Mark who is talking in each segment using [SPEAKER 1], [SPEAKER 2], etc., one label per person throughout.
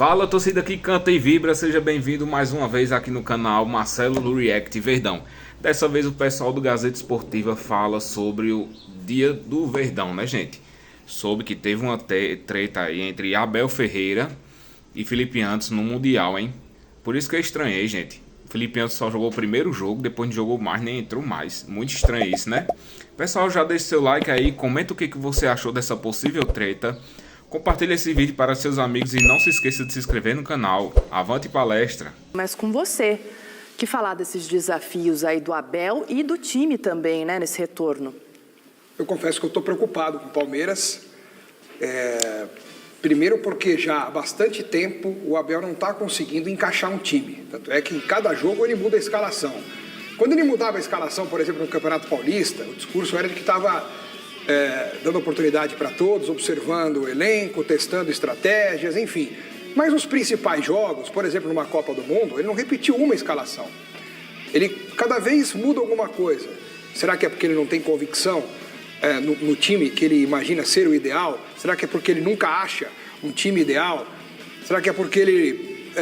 [SPEAKER 1] Fala, torcida que canta e vibra, seja bem-vindo mais uma vez aqui no canal Marcelo no React Verdão. Dessa vez o pessoal do Gazeta Esportiva fala sobre o dia do Verdão, né, gente? Soube que teve uma treta aí entre Abel Ferreira e Felipe Antes no Mundial, hein? Por isso que eu estranhei, gente. Felipe Antes só jogou o primeiro jogo, depois não jogou mais, nem entrou mais. Muito estranho isso, né? Pessoal, já deixa seu like aí, comenta o que você achou dessa possível treta. Compartilhe esse vídeo para seus amigos e não se esqueça de se inscrever no canal. Avante palestra!
[SPEAKER 2] Mas com você, que falar desses desafios aí do Abel e do time também, né, nesse retorno?
[SPEAKER 3] Eu confesso que eu estou preocupado com o Palmeiras. Primeiro porque já há bastante tempo o Abel não está conseguindo encaixar um time. Tanto é que em cada jogo ele muda a escalação. Quando ele mudava a escalação, por exemplo, no Campeonato Paulista, o discurso era de que estava dando oportunidade para todos, observando o elenco, testando estratégias, enfim. Mas nos principais jogos, por exemplo, numa Copa do Mundo, ele não repetiu uma escalação. Ele cada vez muda alguma coisa. Será que é porque ele não tem convicção no time que ele imagina ser o ideal? Será que é porque ele nunca acha um time ideal? Será que é porque ele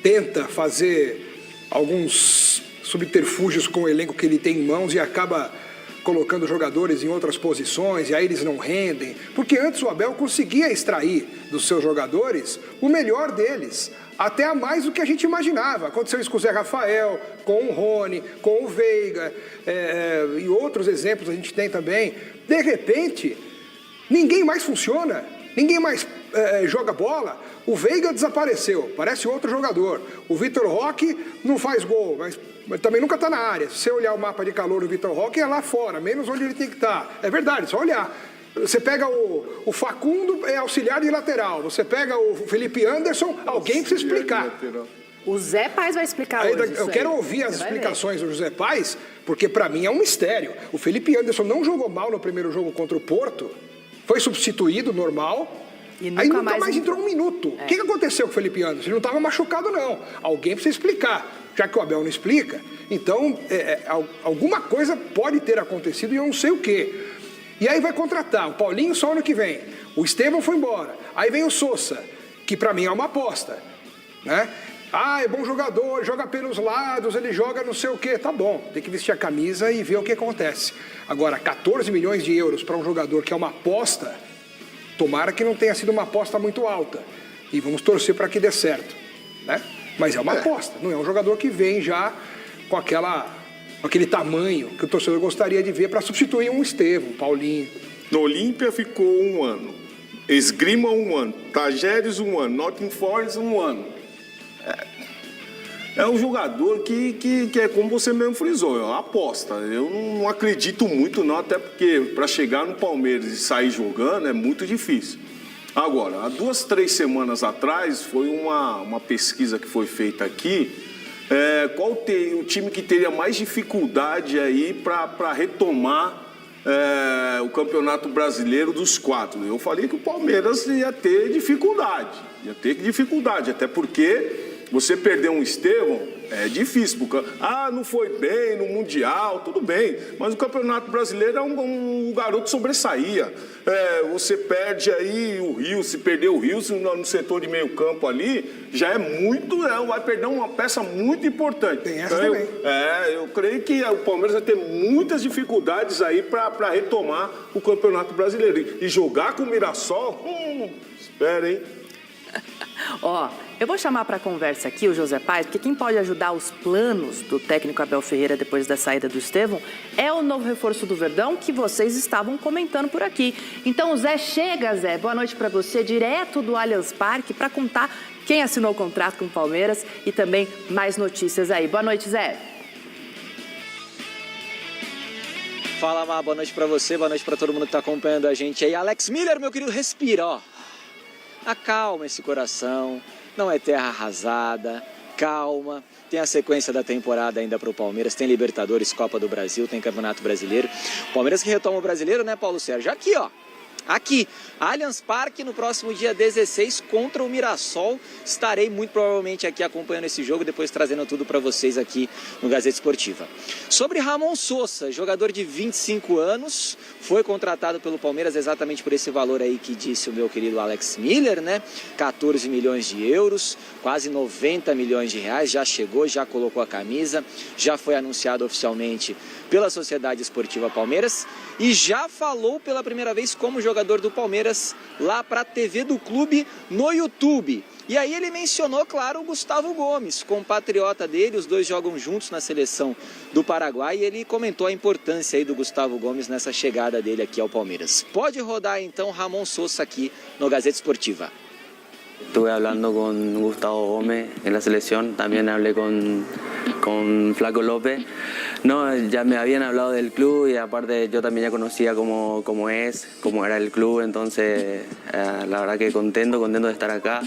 [SPEAKER 3] tenta fazer alguns subterfúgios com o elenco que ele tem em mãos e acaba colocando jogadores em outras posições e aí eles não rendem? Porque antes o Abel conseguia extrair dos seus jogadores o melhor deles, até a mais do que a gente imaginava. Aconteceu isso com o Zé Rafael, com o Rony, com o Veiga, e outros exemplos a gente tem também. De repente, ninguém mais funciona, ninguém mais joga bola. O Veiga desapareceu, parece outro jogador. O Vitor Roque não faz gol, mas também nunca está na área. Se você olhar o mapa de calor do Vitor Roque, é lá fora, menos onde ele tem que estar. É verdade, só olhar. Você pega o Facundo, é auxiliar de lateral. Você pega o Felipe Anderson, alguém precisa explicar.
[SPEAKER 2] O Zé Pais vai explicar hoje.
[SPEAKER 3] Eu quero ouvir as explicações do José Pais, porque para mim é um mistério. O Felipe Anderson não jogou mal no primeiro jogo contra o Porto, foi substituído, normal. Aí nunca mais entrou um minuto. O que aconteceu com o Felipe Anderson? Ele não estava machucado, não. Alguém precisa explicar. Já que o Abel não explica, então alguma coisa pode ter acontecido e eu não sei o quê. E aí vai contratar o Paulinho só ano que vem. O Estevão foi embora. Aí vem o Sousa, que para mim é uma aposta, né? É bom jogador, joga pelos lados, ele joga não sei o quê. Tá bom, tem que vestir a camisa e ver o que acontece. Agora, 14 milhões de euros para um jogador que é uma aposta, tomara que não tenha sido uma aposta muito alta. E vamos torcer para que dê certo, né? Mas é uma aposta, não é um jogador que vem já com aquele tamanho que o torcedor gostaria de ver para substituir um Estevão, um Paulinho.
[SPEAKER 4] No Olímpia ficou 1 ano, Esgrima 1 ano, Tajeres 1 ano, Nottingham Forest 1 ano. É um jogador que é como você mesmo frisou, é uma aposta. Eu não acredito muito não, até porque para chegar no Palmeiras e sair jogando é muito difícil. Agora, há 2, 3 semanas atrás, foi uma pesquisa que foi feita aqui, qual o time que teria mais dificuldade aí para retomar o Campeonato Brasileiro dos 4. Eu falei que o Palmeiras ia ter dificuldade, até porque você perder um Estevão é difícil, porque não foi bem no Mundial, tudo bem, mas o Campeonato Brasileiro é um garoto sobressaía. Você perde aí o Rio, se perder o Rio no setor de meio campo ali, já é muito, vai perder uma peça muito importante.
[SPEAKER 3] Tem essa também.
[SPEAKER 4] Eu creio que o Palmeiras vai ter muitas dificuldades aí para retomar o Campeonato Brasileiro. E jogar com o Mirassol, espera, hein?
[SPEAKER 2] Eu vou chamar para conversa aqui o José Pais, porque quem pode ajudar os planos do técnico Abel Ferreira depois da saída do Estevão é o novo reforço do Verdão que vocês estavam comentando por aqui. Então, Zé, chega, Zé. Boa noite para você, direto do Allianz Parque, para contar quem assinou o contrato com o Palmeiras e também mais notícias aí. Boa noite, Zé.
[SPEAKER 5] Fala, Mar, boa noite para você, boa noite para todo mundo que está acompanhando a gente aí. Alex Miller, meu querido, respira, Acalma esse coração, não é terra arrasada, calma. Tem a sequência da temporada ainda para o Palmeiras, tem Libertadores, Copa do Brasil, tem Campeonato Brasileiro. Palmeiras que retoma o Brasileiro, né, Paulo Sérgio? Aqui, aqui, Allianz Parque, no próximo dia 16 contra o Mirassol. Estarei muito provavelmente aqui acompanhando esse jogo, depois trazendo tudo para vocês aqui no Gazeta Esportiva. Sobre Ramon Sosa, jogador de 25 anos, foi contratado pelo Palmeiras exatamente por esse valor aí que disse o meu querido Alex Miller, né? 14 milhões de euros, quase 90 milhões de reais, já chegou, já colocou a camisa, já foi anunciado oficialmente pela Sociedade Esportiva Palmeiras e já falou pela primeira vez como jogador do Palmeiras lá para a TV do clube no YouTube. E aí ele mencionou, claro, o Gustavo Gomes, compatriota dele, os dois jogam juntos na seleção do Paraguai e ele comentou a importância aí do Gustavo Gomes nessa chegada dele aqui ao Palmeiras. Pode rodar então Ramon Sosa aqui no Gazeta Esportiva.
[SPEAKER 6] Estuve hablando con Gustavo Gómez en la selección, también hablé con Flaco López. No, ya me habían hablado del club y aparte yo también ya conocía cómo era el club, entonces la verdad que contento de estar acá,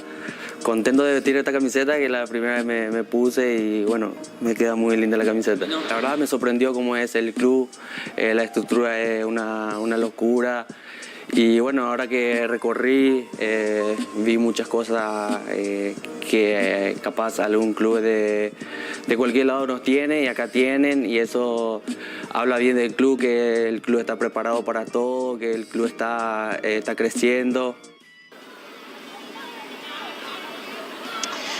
[SPEAKER 6] contento de vestir esta camiseta que la primera vez me puse y bueno, me queda muy linda la camiseta. La verdad me sorprendió cómo es el club, la estructura es una locura. Y bueno, ahora que recorrí, vi muchas cosas que capaz algún club de cualquier lado nos tiene y acá tienen, y eso habla bien del club, que el club está preparado para todo, que el club está creciendo.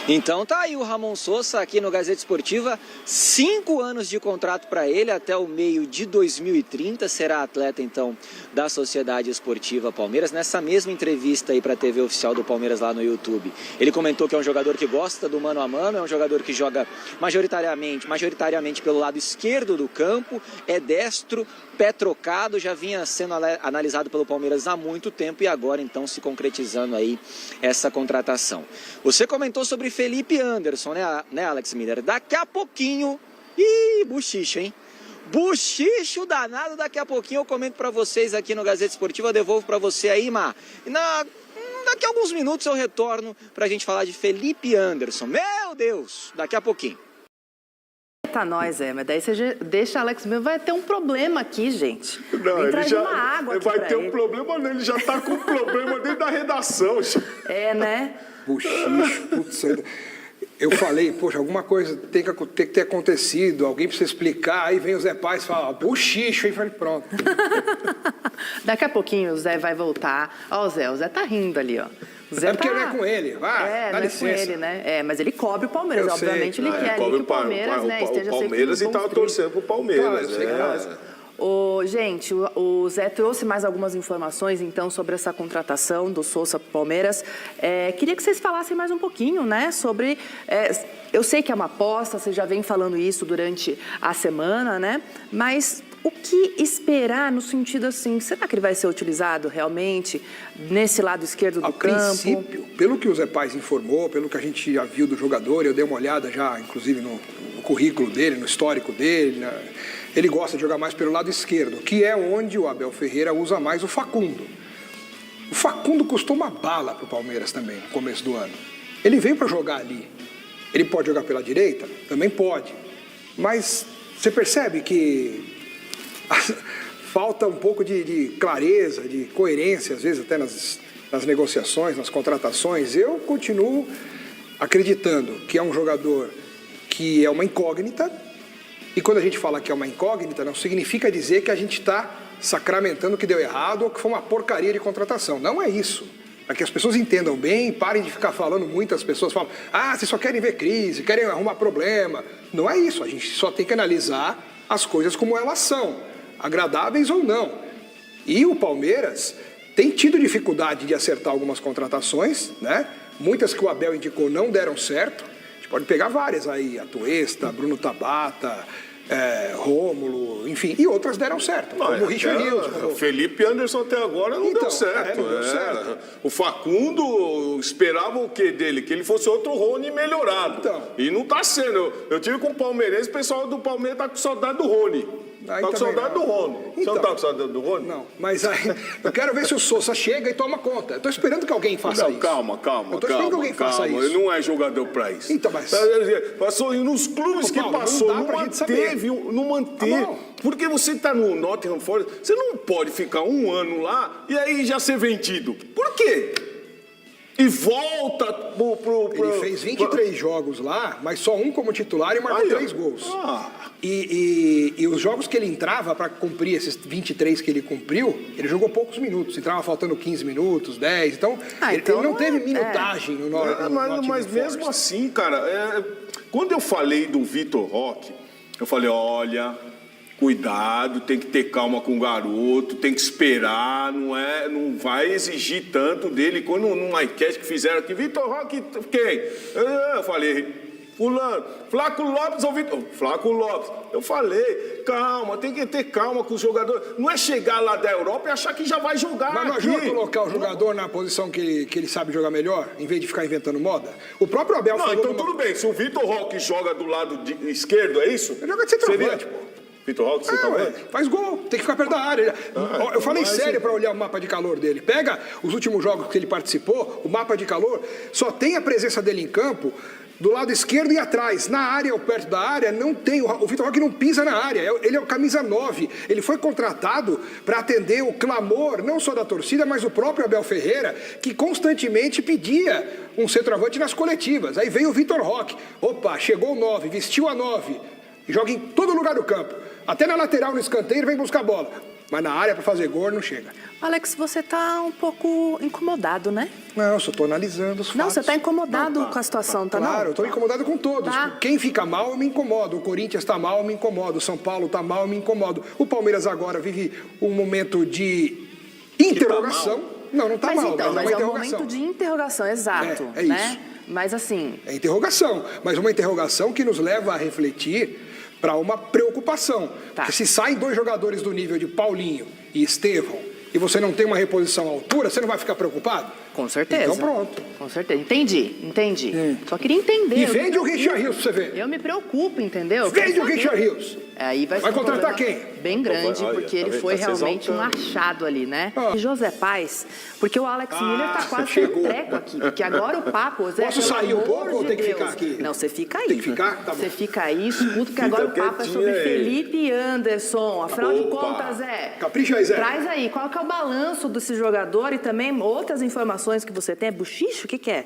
[SPEAKER 5] Então tá aí o Ramon Sosa aqui no Gazeta Esportiva, 5 anos de contrato para ele até o meio de 2030, será atleta então da Sociedade Esportiva Palmeiras. Nessa mesma entrevista aí para a TV oficial do Palmeiras lá no YouTube, ele comentou que é um jogador que gosta do mano a mano, é um jogador que joga majoritariamente pelo lado esquerdo do campo, é destro, pé trocado, já vinha sendo analisado pelo Palmeiras há muito tempo e agora então se concretizando aí essa contratação. Você comentou sobre Felipe Anderson, né, Alex Miller? Daqui a pouquinho, buchicho, hein? Buchicho danado, daqui a pouquinho eu comento para vocês aqui no Gazeta Esportiva, eu devolvo para você aí, Mar. Daqui a alguns minutos eu retorno para a gente falar de Felipe Anderson. Meu Deus, daqui a pouquinho.
[SPEAKER 2] Eita, nós, mas daí você deixa Alex Miller, vai ter um problema aqui, gente.
[SPEAKER 4] Não, ele já
[SPEAKER 2] uma água aqui
[SPEAKER 4] vai ter
[SPEAKER 2] ele.
[SPEAKER 4] Um problema, não, ele já tá com um problema dentro da redação.
[SPEAKER 2] É, né?
[SPEAKER 3] Buchicho, putz, eu falei, poxa, alguma coisa tem que ter acontecido, alguém precisa explicar, aí vem o Zé Paz e fala, buchicho, aí falei, pronto.
[SPEAKER 2] Daqui a pouquinho o Zé vai voltar. Ó, o Zé tá rindo ali, ó. O Zé
[SPEAKER 3] porque não é com ele, vai, dá licença.
[SPEAKER 2] Não é com ele, né? Mas ele cobre o Palmeiras,
[SPEAKER 3] Eu
[SPEAKER 2] obviamente
[SPEAKER 3] sei,
[SPEAKER 2] ele quer que o Palmeiras, né, esteja
[SPEAKER 4] o Palmeiras
[SPEAKER 2] sempre
[SPEAKER 4] e tava torcendo pro Palmeiras, né?
[SPEAKER 2] Gente, o Zé trouxe mais algumas informações, então, sobre essa contratação do Sosa para o Palmeiras. Queria que vocês falassem mais um pouquinho, né, sobre... eu sei que é uma aposta, você já vem falando isso durante a semana, né, mas o que esperar no sentido assim, será que ele vai ser utilizado realmente nesse lado esquerdo do campo?
[SPEAKER 3] A princípio, pelo que o Zé Paz informou, pelo que a gente já viu do jogador, eu dei uma olhada já, inclusive, no currículo dele, no histórico dele, né? Ele gosta de jogar mais pelo lado esquerdo, que é onde o Abel Ferreira usa mais o Facundo. O Facundo custou uma bala para o Palmeiras também, no começo do ano. Ele veio para jogar ali. Ele pode jogar pela direita? Também pode. Mas você percebe que falta um pouco de clareza, de coerência, às vezes até nas negociações, nas contratações. Eu continuo acreditando que é um jogador que é uma incógnita. E quando a gente fala que é uma incógnita, não significa dizer que a gente está sacramentando o que deu errado ou que foi uma porcaria de contratação. Não é isso. Para que as pessoas entendam bem, parem de ficar falando muito, as pessoas falam, vocês só querem ver crise, querem arrumar problema. Não é isso, a gente só tem que analisar as coisas como elas são, agradáveis ou não. E o Palmeiras tem tido dificuldade de acertar algumas contratações, né? Muitas que o Abel indicou não deram certo. A gente pode pegar várias aí, Atuesta, Bruno Tabata, Rômulo, enfim, e outras deram certo, como o Richard Nilson.
[SPEAKER 4] O Felipe Anderson até agora não deu certo.
[SPEAKER 3] Não deu certo.
[SPEAKER 4] O Facundo esperava o quê dele? Que ele fosse outro Rony melhorado.
[SPEAKER 3] Então.
[SPEAKER 4] E não está sendo. Eu tive com o palmeirense, o pessoal do Palmeiras está com saudade do Rony. Está com saudade do Rony. Você não está com saudade do Rony?
[SPEAKER 3] Não, mas aí, eu quero ver se o Sosa chega e toma conta. Eu estou esperando que alguém faça isso.
[SPEAKER 4] Calma.
[SPEAKER 3] Eu estou esperando que alguém faça isso.
[SPEAKER 4] Ele não é jogador para isso.
[SPEAKER 3] Então, mas...
[SPEAKER 4] Passou nos clubes que
[SPEAKER 3] Paulo,
[SPEAKER 4] passou,
[SPEAKER 3] não dá pra gente saber.
[SPEAKER 4] Não manteve.
[SPEAKER 3] Tá bom.
[SPEAKER 4] Porque você está no Nottingham Forest, você não pode ficar um ano lá e aí já ser vendido. Por quê? E volta pro...
[SPEAKER 3] Ele fez 23 jogos lá, mas só um como titular e marcou 3 gols. E os jogos que ele entrava para cumprir esses 23 que ele cumpriu, ele jogou poucos minutos. Entrava faltando 15 minutos, 10. Então, ele não teve minutagem no Nottingham
[SPEAKER 4] Mas mesmo
[SPEAKER 3] Forest.
[SPEAKER 4] assim, cara, quando eu falei do Vitor Roque, eu falei, olha... Cuidado, tem que ter calma com o garoto, tem que esperar, não vai exigir tanto dele. Quando numa enquete que fizeram aqui, Vitor Roque, quem? Eu falei, fulano, Flaco Lopes ou Vitor? Flaco Lopes. Eu falei, calma, tem que ter calma com o jogador. Não é chegar lá da Europa e achar que já vai jogar.
[SPEAKER 3] Mas não ajuda a colocar o jogador na posição que ele sabe jogar melhor, em vez de ficar inventando moda? O próprio Abel falou...
[SPEAKER 4] Então tudo bem, se o Vitor Roque joga do lado esquerdo, é isso?
[SPEAKER 3] Ele joga de centroavante, pô.
[SPEAKER 4] Vitor Roque,
[SPEAKER 3] faz gol, tem que ficar perto da área. Eu falei sério para olhar o mapa de calor dele. Pega os últimos jogos que ele participou, o mapa de calor, só tem a presença dele em campo do lado esquerdo e atrás. Na área ou perto da área, não tem. O Vitor Roque não pisa na área, ele é o camisa 9. Ele foi contratado para atender o clamor, não só da torcida, mas o próprio Abel Ferreira, que constantemente pedia um centroavante nas coletivas. Aí veio o Vitor Roque. Opa, chegou o 9, vestiu a 9. Joga em todo lugar do campo. Até na lateral, no escanteio, ele vem buscar a bola. Mas na área, para fazer gol, não chega.
[SPEAKER 2] Alex, você tá um pouco incomodado, né?
[SPEAKER 3] Não, eu só tô analisando os fatos.
[SPEAKER 2] Não, você tá incomodado com a situação, tá?
[SPEAKER 3] Claro, eu tô incomodado com todos.
[SPEAKER 2] Tá.
[SPEAKER 3] Quem fica mal, eu me incomodo. O Corinthians tá mal, eu me incomodo. O São Paulo tá mal, eu me incomodo. O Palmeiras agora vive um momento de interrogação. Não tá mal,
[SPEAKER 2] então,
[SPEAKER 3] mas
[SPEAKER 2] é
[SPEAKER 3] uma
[SPEAKER 2] um
[SPEAKER 3] interrogação.
[SPEAKER 2] momento de interrogação, exato.
[SPEAKER 3] É
[SPEAKER 2] né?
[SPEAKER 3] isso.
[SPEAKER 2] Mas assim...
[SPEAKER 3] É interrogação, mas uma interrogação que nos leva a refletir para uma preocupação.
[SPEAKER 2] Tá.
[SPEAKER 3] Porque se saem 2 jogadores do nível de Paulinho e Estevão e você não tem uma reposição à altura, você não vai ficar preocupado?
[SPEAKER 2] Com certeza.
[SPEAKER 3] Então pronto.
[SPEAKER 2] Com certeza. Entendi. Só queria entender.
[SPEAKER 3] E vende o Richard Rios pra você ver.
[SPEAKER 2] Eu me preocupo, entendeu?
[SPEAKER 3] Vende o Richard Rios.
[SPEAKER 2] Aí vai
[SPEAKER 3] contratar quem?
[SPEAKER 2] Bem grande,
[SPEAKER 4] Olha,
[SPEAKER 2] porque ele
[SPEAKER 4] tá
[SPEAKER 2] foi
[SPEAKER 4] se
[SPEAKER 2] realmente um
[SPEAKER 4] exaltando.
[SPEAKER 2] achado ali, né? E José Paz, porque o Alex Miller tá quase sem
[SPEAKER 3] chegou.
[SPEAKER 2] treco aqui, porque agora o papo... Zé,
[SPEAKER 3] Posso
[SPEAKER 2] pelo
[SPEAKER 3] sair um
[SPEAKER 2] amor
[SPEAKER 3] pouco ou
[SPEAKER 2] de
[SPEAKER 3] tem que
[SPEAKER 2] Deus.
[SPEAKER 3] ficar aqui?
[SPEAKER 2] Não, você fica aí.
[SPEAKER 3] Tem que ficar? Tá bom.
[SPEAKER 2] Você fica aí, escuta, porque agora o papo é sobre
[SPEAKER 4] quietinho aí.
[SPEAKER 2] Felipe Anderson. Afinal de contas, Zé...
[SPEAKER 3] Capricha aí, Zé.
[SPEAKER 2] Traz aí, qual que é o balanço desse jogador e também outras informações que você tem? É buchicho? O que é?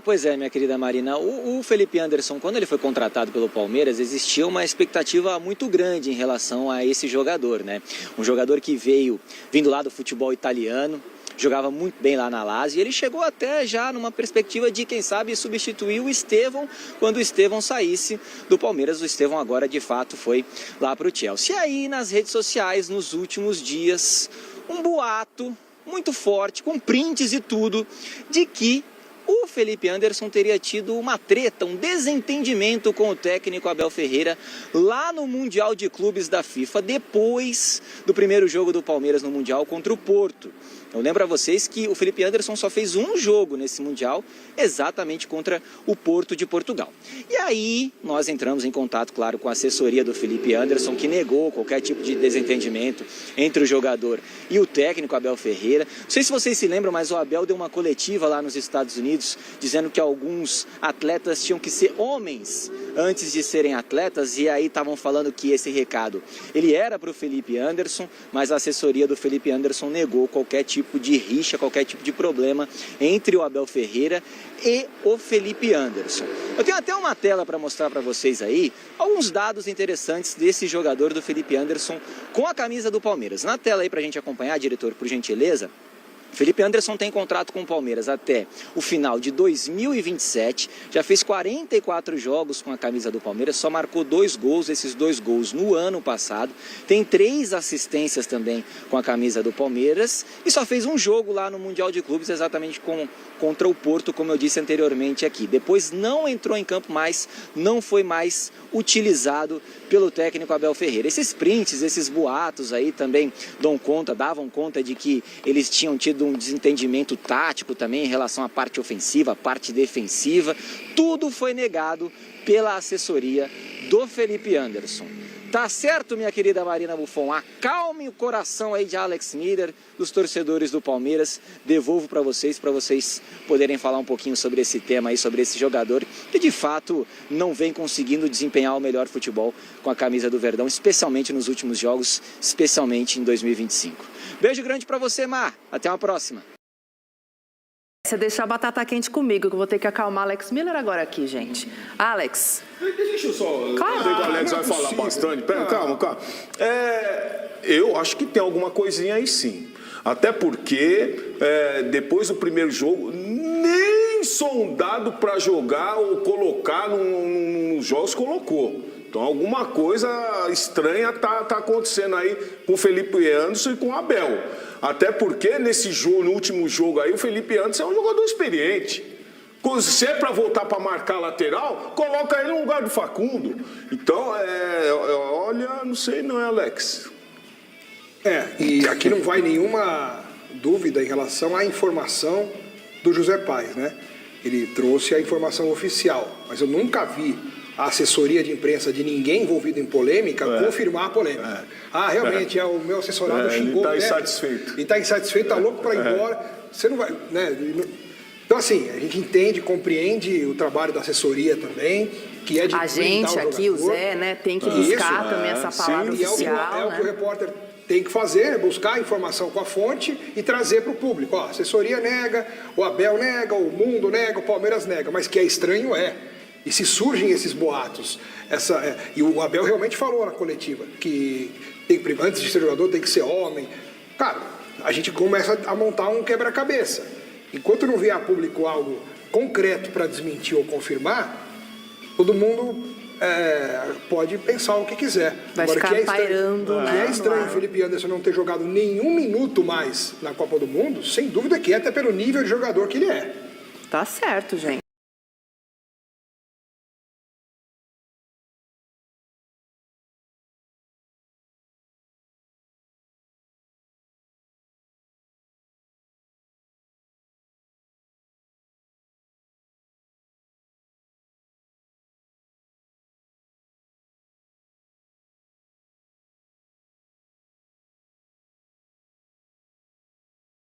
[SPEAKER 5] Pois é, minha querida Marina. O Felipe Anderson, quando ele foi contratado pelo Palmeiras, existia uma expectativa muito grande em relação a esse jogador, né? Um jogador que vindo lá do futebol italiano, jogava muito bem lá na Lazio, e ele chegou até já numa perspectiva de, quem sabe, substituir o Estevão quando o Estevão saísse do Palmeiras. O Estevão agora, de fato, foi lá para o Chelsea. E aí, nas redes sociais, nos últimos dias, um boato muito forte, com prints e tudo, de que o Felipe Anderson teria tido uma treta, um desentendimento com o técnico Abel Ferreira lá no Mundial de Clubes da FIFA, depois do primeiro jogo do Palmeiras no Mundial contra o Porto. Eu lembro a vocês que o Felipe Anderson só fez um jogo nesse Mundial, exatamente contra o Porto de Portugal. E aí nós entramos em contato, claro, com a assessoria do Felipe Anderson, que negou qualquer tipo de desentendimento entre o jogador e o técnico Abel Ferreira. Não sei se vocês se lembram, mas o Abel deu uma coletiva lá nos Estados Unidos, dizendo que alguns atletas tinham que ser homens antes de serem atletas, e aí estavam falando que esse recado ele era para o Felipe Anderson, mas a assessoria do Felipe Anderson negou qualquer tipo de rixa, qualquer tipo de problema entre o Abel Ferreira e o Felipe Anderson. Eu tenho até uma tela para mostrar para vocês aí alguns dados interessantes desse jogador do Felipe Anderson com a camisa do Palmeiras. Na tela aí para a gente acompanhar, diretor, por gentileza. Felipe Anderson tem contrato com o Palmeiras até o final de 2027, já fez 44 jogos com a camisa do Palmeiras, só marcou 2 gols, esses 2 gols no ano passado, tem 3 assistências também com a camisa do Palmeiras e só fez um jogo lá no Mundial de Clubes, exatamente contra o Porto, como eu disse anteriormente aqui. Depois não entrou em campo mais, não foi mais utilizado pelo técnico Abel Ferreira. Esses prints, esses boatos aí também davam conta de que eles tinham tido um desentendimento tático também em relação à parte ofensiva, à parte defensiva. Tudo foi negado pela assessoria do Felipe Anderson. Tá certo, minha querida Marina Buffon? Acalme o coração aí de Alex Miller, dos torcedores do Palmeiras. Devolvo para vocês poderem falar um pouquinho sobre esse tema aí, sobre esse jogador que de fato não vem conseguindo desempenhar o melhor futebol com a camisa do Verdão, especialmente nos últimos jogos, especialmente em 2025. Beijo grande para você, Mar. Até uma próxima.
[SPEAKER 2] Você deixou a batata quente comigo, que eu vou ter que acalmar Alex Miller agora aqui, gente. Alex.
[SPEAKER 4] Deixa eu só...
[SPEAKER 2] Claro.
[SPEAKER 4] Eu sei que o Alex vai falar bastante. Pera, calma. Eu acho que tem alguma coisinha aí sim. Até porque, depois do primeiro jogo, nem sondado para jogar ou colocar nos jogos colocou. Então, alguma coisa estranha tá acontecendo aí com o Felipe Anderson e com o Abel. Até porque, nesse jogo, no último jogo aí, o Felipe Anderson é um jogador experiente. Se é para voltar para marcar lateral, coloca ele no lugar do Facundo. Então, olha, não sei não, Alex?
[SPEAKER 3] E aqui não vai nenhuma dúvida em relação à informação do José Paes, né? Ele trouxe a informação oficial, mas eu nunca vi a assessoria de imprensa de ninguém envolvido em polêmica confirmar a polêmica. Realmente, o meu assessorado xingou.
[SPEAKER 4] Ele está insatisfeito.
[SPEAKER 3] Ele está insatisfeito, está louco para ir embora. Você não vai... Né? Então, assim, a gente entende, compreende o trabalho da assessoria também, que é de
[SPEAKER 2] a gente aqui, o Zé, né, tem que buscar também essa palavra oficial.
[SPEAKER 3] É o que o repórter tem que fazer, buscar a informação com a fonte e trazer para o público. A assessoria nega, o Abel nega, o Mundo nega, o Palmeiras nega, mas que é estranho E se surgem esses boatos, e o Abel realmente falou na coletiva que antes de ser jogador tem que ser homem. Cara, a gente começa a montar um quebra-cabeça. Enquanto não vier a público algo concreto para desmentir ou confirmar, todo mundo pode pensar o que quiser.
[SPEAKER 2] Vai ficar pairando, né?
[SPEAKER 3] Que é estranho o Felipe Anderson não ter jogado nenhum minuto mais na Copa do Mundo, sem dúvida que é até pelo nível de jogador que ele é.
[SPEAKER 2] Tá certo, gente.